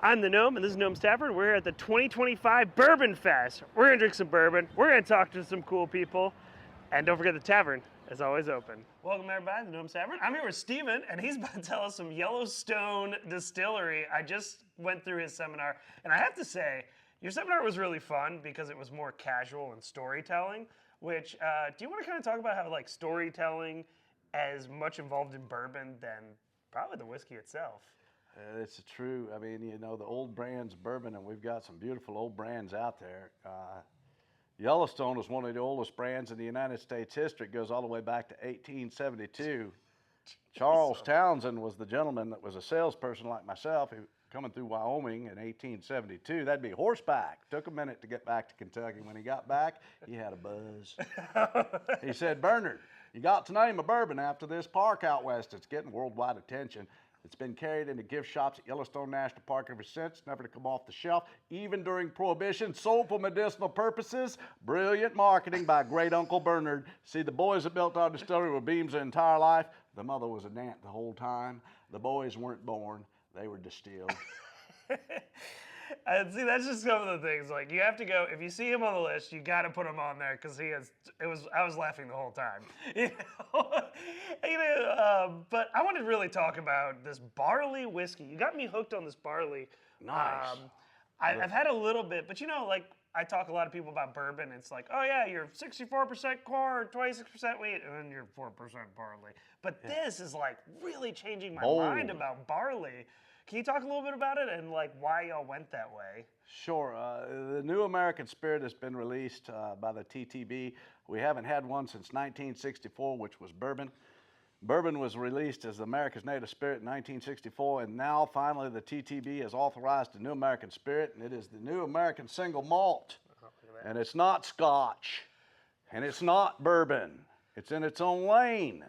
I'm the Gnome, and this is Gnome Stafford. We're here at the 2025 Bourbon Fest. We're going to drink some bourbon. We're going to talk to some cool people. And don't forget the tavern is always open. Welcome, everybody, to the Gnome Stafford. I'm here with Steven, and he's about to tell us some Yellowstone Distillery. I just went through his seminar, and I have to say, your seminar was really fun because it was more casual and storytelling, which, do you want to kind of talk about how, like, storytelling is much involved in bourbon than probably the whiskey itself? It's true. I mean, you know, the old brands bourbon, and we've got some beautiful old brands out there. Yellowstone is one of the oldest brands in the United States history. It goes all the way back to 1872. Charles Townsend was the gentleman that was a salesperson like myself who coming through Wyoming in 1872. That'd be horseback. Took a minute to get back to Kentucky. When he got back, he had a buzz. He said, "Bernard, you got to name a bourbon after this park out west. It's getting worldwide attention. It's been carried into gift shops at Yellowstone National Park ever since, never to come off the shelf, even during Prohibition, sold for medicinal purposes. Brilliant marketing by great Uncle Bernard. See, the boys that built our distillery were beams their entire life. The mother was a dant the whole time. The boys weren't born, they were distilled." And see, that's just some of the things. Like, you have to go, if you see him on the list, you got to put him on there because I was laughing the whole time. But I want to really talk about this barley whiskey. You got me hooked on this barley. Nice. I've had a little bit, but like, I talk to a lot of people about bourbon. It's like, oh yeah, you're 64% corn, 26% wheat, and then you're 4% barley. But this is like really changing my mind about barley. Can you talk a little bit about it and like why y'all went that way? Sure. The New American Spirit has been released by the TTB. We haven't had one since 1964, which was bourbon. Bourbon was released as America's Native Spirit in 1964, and now finally the TTB has authorized the New American Spirit, and it is the New American Single Malt. And it's not Scotch, and it's not bourbon. It's in its own lane.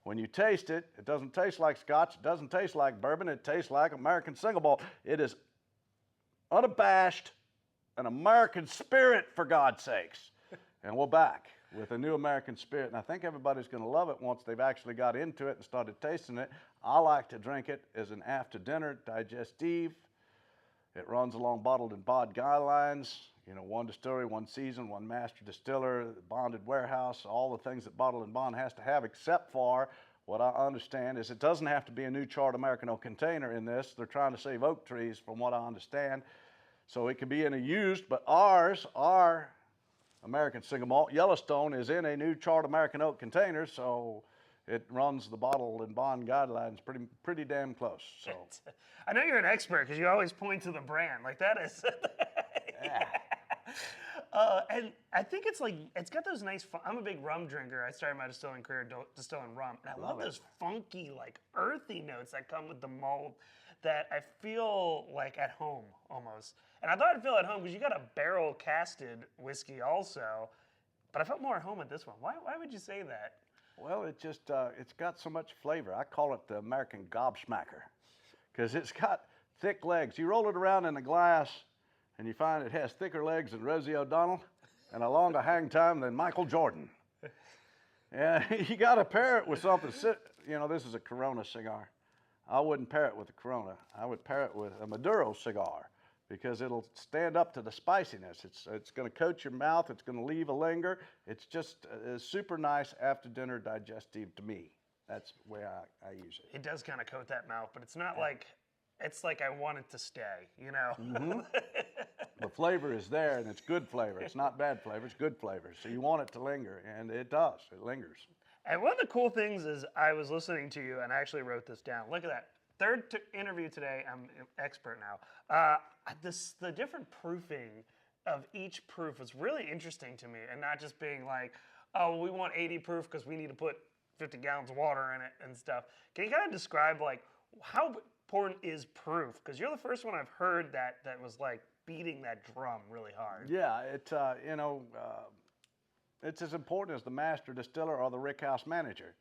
When you taste it, it doesn't taste like Scotch, it doesn't taste like bourbon, it tastes like American Single Malt. It is unabashed, an American Spirit, for God's sakes. And we're back with a New American Spirit, and I think everybody's going to love it once they've actually got into it and started tasting it. I like to drink it as an after-dinner digestive. It runs along bottled and bond guidelines. You know, one distillery, one season, one master distiller, bonded warehouse, all the things that bottled and bond has to have, except for what I understand is it doesn't have to be a new charred American oak container in this. They're trying to save oak trees from what I understand. So it could be in a used, but ours, our American Single Malt, Yellowstone, is in a new charred American oak container, so it runs the bottle and bond guidelines pretty damn close. So I know you're an expert because you always point to the brand. Like, that is. yeah. And I think it's like, it's got those nice, I'm a big rum drinker. I started my distilling career distilling rum. And I love those funky, like, earthy notes that come with the malt that I feel like at home almost. And I thought I'd feel at home because you got a barrel casted whiskey also. But I felt more at home with this one. Why would you say that? Well, it just, it's got so much flavor. I call it the American gobsmacker because it's got thick legs. You roll it around in a glass and you find it has thicker legs than Rosie O'Donnell and a longer hang time than Michael Jordan. And you got to pair it with something. You know, this is a Corona cigar. I wouldn't pair it with a Corona. I would pair it with a Maduro cigar because it'll stand up to the spiciness. It's going to coat your mouth. It's going to leave a linger. It's just a super nice after-dinner digestive to me. That's the way I use it. It does kind of coat that mouth, but it's not like, it's like I want it to stay, you know? Mm-hmm. The flavor is there, and it's good flavor. It's not bad flavor, it's good flavor. So you want it to linger, and it does. It lingers. And one of the cool things is I was listening to you, and I actually wrote this down. Look at that. Third interview today. I'm an expert now. The different proofing of each proof was really interesting to me, and not just being like, oh, we want 80 proof because we need to put 50 gallons of water in it and stuff. Can you kind of describe like how important is proof? Because you're the first one I've heard that was like beating that drum really hard. Yeah, it's as important as the master distiller or the rickhouse manager.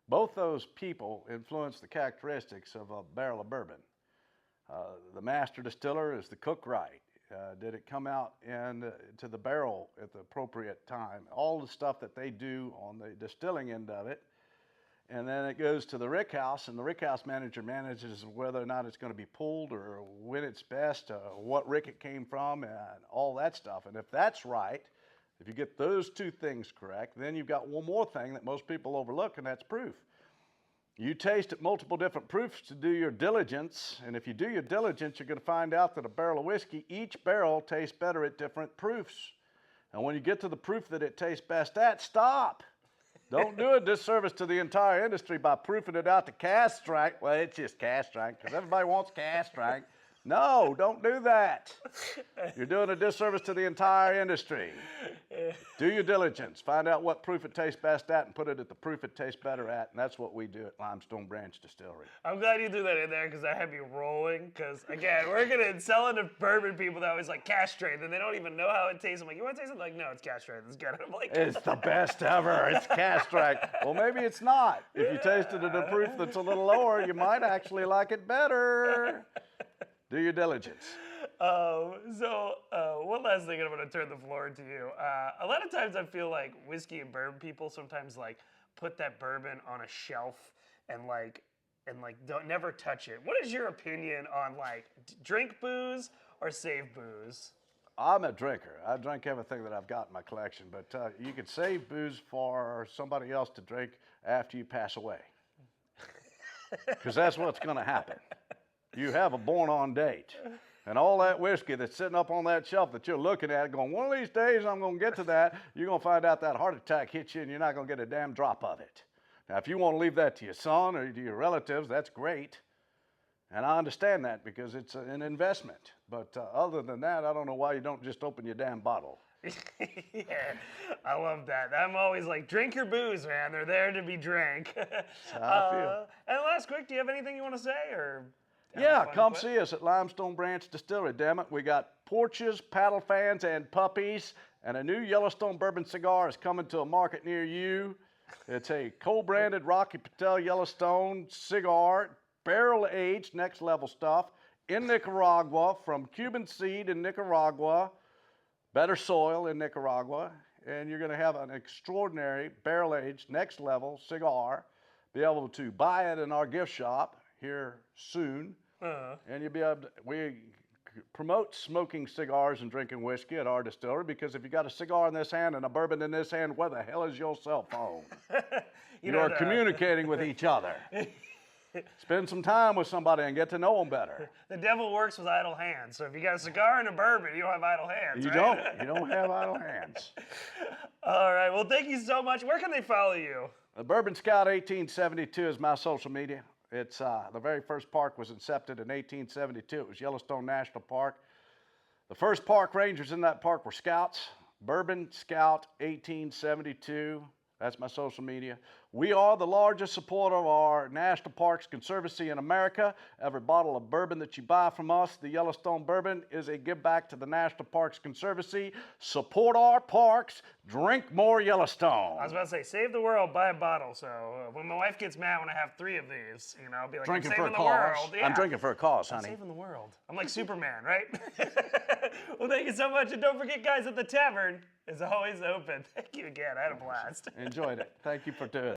Both those people influence the characteristics of a barrel of bourbon. The master distiller is the cook right. Did it come out to the barrel at the appropriate time? All the stuff that they do on the distilling end of it. And then it goes to the rick house, and the rick house manager manages whether or not it's going to be pulled or when it's best, what rick it came from, and all that stuff. And if that's right, if you get those two things correct, then you've got one more thing that most people overlook, and that's proof. You taste at multiple different proofs to do your diligence, and if you do your diligence, you're going to find out that a barrel of whiskey, each barrel tastes better at different proofs. And when you get to the proof that it tastes best at, stop. Don't do a disservice to the entire industry by proofing it out to cask strength. Well, it's just cask strength because everybody wants cask strength. No, don't do that. You're doing a disservice to the entire industry. Do your diligence. Find out what proof it tastes best at and put it at the proof it tastes better at, and that's what we do at Limestone Branch Distillery. I'm glad you threw that in there because I had me rolling. Because, again, we're going to sell it to bourbon people that always like cask strength, and they don't even know how it tastes. I'm like, you want to taste it? Like, no, it's cask strength. It's good. I'm like, it's the best ever. It's cask strength. Well, maybe it's not. If you tasted it at a proof that's a little lower, you might actually like it better. Do your diligence. One last thing, and I'm going to turn the floor to you. A lot of times I feel like whiskey and bourbon people sometimes like put that bourbon on a shelf and don't never touch it. What is your opinion on like drink booze or save booze? I'm a drinker. I drink everything that I've got in my collection, but you can save booze for somebody else to drink after you pass away. Because that's what's going to happen. You have a born-on date. And all that whiskey that's sitting up on that shelf that you're looking at going, one of these days I'm going to get to that, you're going to find out that heart attack hits you and you're not going to get a damn drop of it. Now, if you want to leave that to your son or to your relatives, that's great. And I understand that because it's an investment. But other than that, I don't know why you don't just open your damn bottle. Yeah, I love that. I'm always like, drink your booze, man. They're there to be drank. That's how I feel. And last quick, do you have anything you want to say? Or yeah, come see us at Limestone Branch Distillery, damn it. We got porches, paddle fans, and puppies, and a new Yellowstone bourbon cigar is coming to a market near you. It's a co-branded Rocky Patel Yellowstone cigar, barrel-aged, next-level stuff, in Nicaragua, from Cuban seed in Nicaragua, better soil in Nicaragua, and you're going to have an extraordinary barrel-aged, next-level cigar. Be able to buy it in our gift shop here soon. And you'll be able to, we promote smoking cigars and drinking whiskey at our distillery because if you got a cigar in this hand and a bourbon in this hand, where the hell is your cell phone? You are communicating with each other. Spend some time with somebody and get to know them better. The devil works with idle hands. So if you got a cigar and a bourbon, you don't have idle hands, You right? don't. You don't have idle hands. All right. Well, thank you so much. Where can they follow you? The Bourbon Scout 1872 is my social media. It's the very first park was incepted in 1872. It was Yellowstone National Park. The first park rangers in that park were scouts. Bourbon Scout 1872. That's my social media. We are the largest supporter of our National Parks Conservancy in America. Every bottle of bourbon that you buy from us, the Yellowstone Bourbon, is a give back to the National Parks Conservancy. Support our parks. Drink more Yellowstone. I was about to say, save the world, buy a bottle. So when my wife gets mad when I have 3 of these, I'll be like, drinking I'm for a saving the cause. world. Yeah. I'm drinking for a cause, I'm honey. saving the world. I'm like Superman, right? Well, thank you so much. And don't forget, guys, that the tavern is always open. Thank you again. I had a blast. Enjoyed it. Thank you for doing it.